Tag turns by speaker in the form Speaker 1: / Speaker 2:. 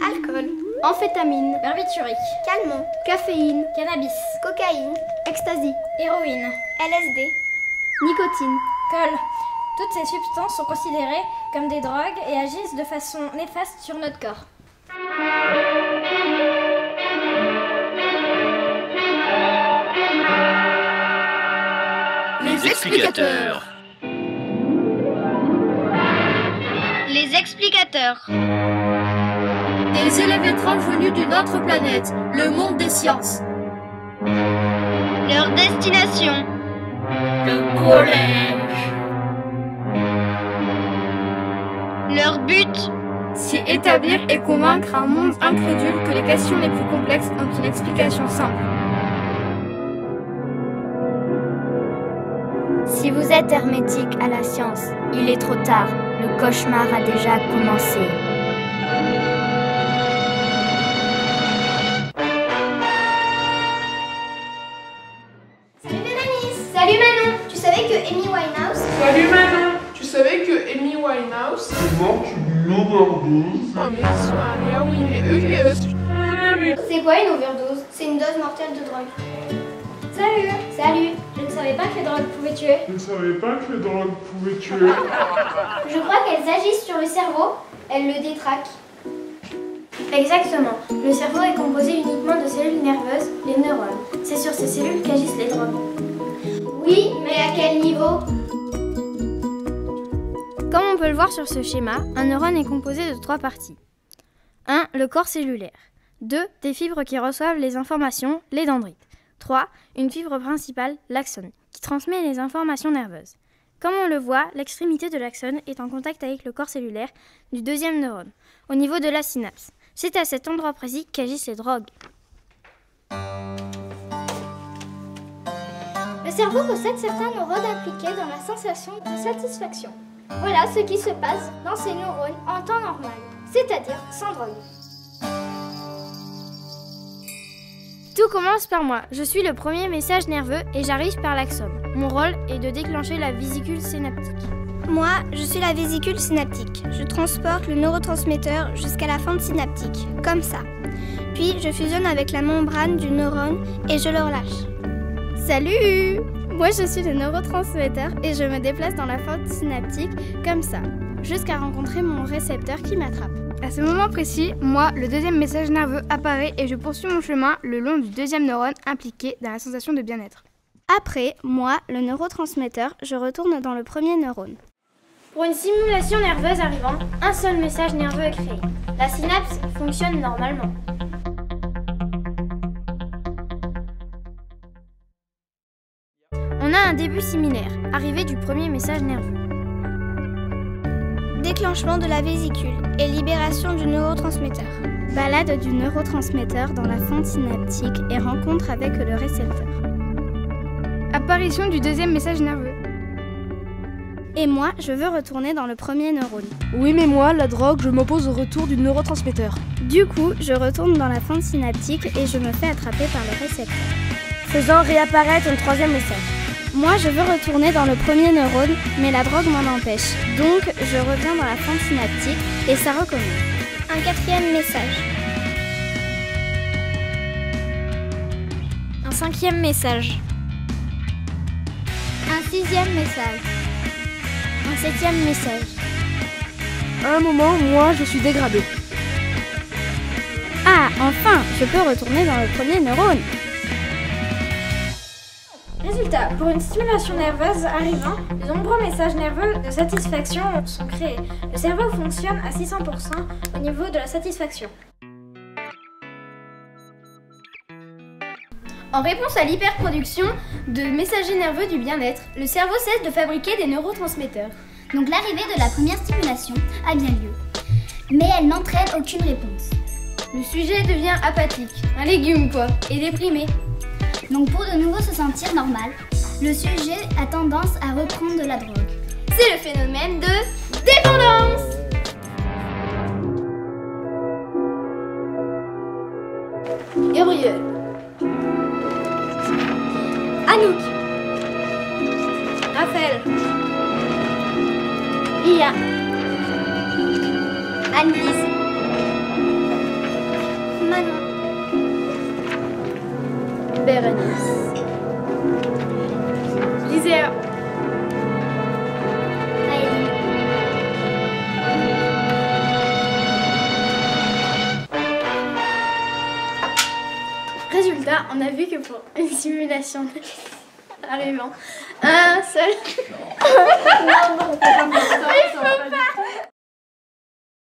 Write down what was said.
Speaker 1: alcool,
Speaker 2: amphétamine,
Speaker 3: barbiturique,
Speaker 1: calmant,
Speaker 2: caféine,
Speaker 3: cannabis,
Speaker 1: cocaïne,
Speaker 2: ecstasy,
Speaker 3: héroïne,
Speaker 1: LSD,
Speaker 2: nicotine.
Speaker 3: colle. Toutes ces substances sont considérées comme des drogues et agissent de façon néfaste sur notre corps.
Speaker 4: Les explicateurs.
Speaker 5: Les explicateurs.
Speaker 6: Des élèves étranges venus d'une autre planète, le monde des sciences.
Speaker 5: Leur destination.
Speaker 6: Le collège.
Speaker 5: Leur but.
Speaker 6: S'y établir et convaincre un monde incrédule que les questions les plus complexes ont une explication simple.
Speaker 7: Si vous êtes hermétique à la science, il est trop tard. Le cauchemar a déjà commencé.
Speaker 1: Salut Bérénice. Salut Manon. Tu savais que Amy Winehouse...
Speaker 8: Salut Manon. Tu savais que Amy Winehouse
Speaker 9: est morte d'une overdose?
Speaker 8: Oh mais soirée, ah oui, mais eux,
Speaker 1: C'est quoi une overdose? C'est une dose mortelle de drogue.
Speaker 3: Salut!
Speaker 1: Salut.
Speaker 3: Je ne savais pas que les drogues pouvaient tuer.
Speaker 9: Je ne savais pas que les drogues pouvaient tuer.
Speaker 1: Je crois qu'elles agissent sur le cerveau, elles le détraquent. Exactement. Le cerveau est composé uniquement de cellules nerveuses, les neurones. C'est sur ces cellules qu'agissent les drogues. Oui, mais à quel niveau?
Speaker 2: Comme on peut le voir sur ce schéma, un neurone est composé de 3 parties. 1. Le corps cellulaire. 2. Des fibres qui reçoivent les informations, les dendrites. 3. Une fibre principale, l'axone, qui transmet les informations nerveuses. Comme on le voit, l'extrémité de l'axone est en contact avec le corps cellulaire du deuxième neurone, au niveau de la synapse. C'est à cet endroit précis qu'agissent les drogues.
Speaker 1: Le cerveau possède certains neurones impliqués dans la sensation de satisfaction. Voilà ce qui se passe dans ces neurones en temps normal, c'est-à-dire sans drogue.
Speaker 2: Tout commence par moi. Je suis le premier message nerveux et j'arrive par l'axone. Mon rôle est de déclencher la vésicule synaptique.
Speaker 1: Moi, je suis la vésicule synaptique. Je transporte le neurotransmetteur jusqu'à la fente synaptique, comme ça. Puis, je fusionne avec la membrane du neurone et je le relâche.
Speaker 2: Salut! Moi, je suis le neurotransmetteur et je me déplace dans la fente synaptique, comme ça, jusqu'à rencontrer mon récepteur qui m'attrape. À ce moment précis, moi, le deuxième message nerveux apparaît et je poursuis mon chemin le long du deuxième neurone impliqué dans la sensation de bien-être.
Speaker 1: Après, moi, le neurotransmetteur, je retourne dans le premier neurone.
Speaker 3: Pour une stimulation nerveuse arrivante, un seul message nerveux est créé. La synapse fonctionne normalement.
Speaker 2: On a un début similaire, arrivée du premier message nerveux.
Speaker 1: Déclenchement de la vésicule et libération du neurotransmetteur.
Speaker 2: Balade du neurotransmetteur dans la fente synaptique et rencontre avec le récepteur. Apparition du deuxième message nerveux.
Speaker 1: Et moi, je veux retourner dans le premier neurone.
Speaker 6: Oui, mais moi, la drogue, je m'oppose au retour du neurotransmetteur.
Speaker 1: Du coup, je retourne dans la fente synaptique et je me fais attraper par le récepteur.
Speaker 6: Faisant réapparaître un troisième message.
Speaker 1: Moi, je veux retourner dans le premier neurone, mais la drogue m'en empêche. Donc, je reviens dans la fente synaptique et ça recommence. Un quatrième message.
Speaker 3: Un cinquième message.
Speaker 1: Un sixième message. Un septième message.
Speaker 6: À un moment, moi, je suis dégradée.
Speaker 1: Ah, enfin, je peux retourner dans le premier neurone.
Speaker 3: Résultat, pour une stimulation nerveuse arrivant, de nombreux messages nerveux de satisfaction sont créés. Le cerveau fonctionne à 600% au niveau de la satisfaction.
Speaker 2: En réponse à l'hyperproduction de messagers nerveux du bien-être, le cerveau cesse de fabriquer des neurotransmetteurs.
Speaker 10: Donc l'arrivée de la première stimulation a bien lieu. Mais elle n'entraîne aucune réponse.
Speaker 2: Le sujet devient apathique, un légume quoi, et déprimé.
Speaker 10: Donc pour de nouveau se sentir normal, le sujet a tendance à reprendre de la drogue.
Speaker 2: C'est le phénomène de dépendance.
Speaker 3: Gabriel.
Speaker 2: Anouk.
Speaker 3: Raphaël.
Speaker 2: Lia.
Speaker 1: Annelise. Manon.
Speaker 2: Bérénice.
Speaker 6: Lisea.
Speaker 10: Maëline.
Speaker 2: Résultat, on a vu que pour une simulation arrivant, un seul.
Speaker 6: Non, il faut pas.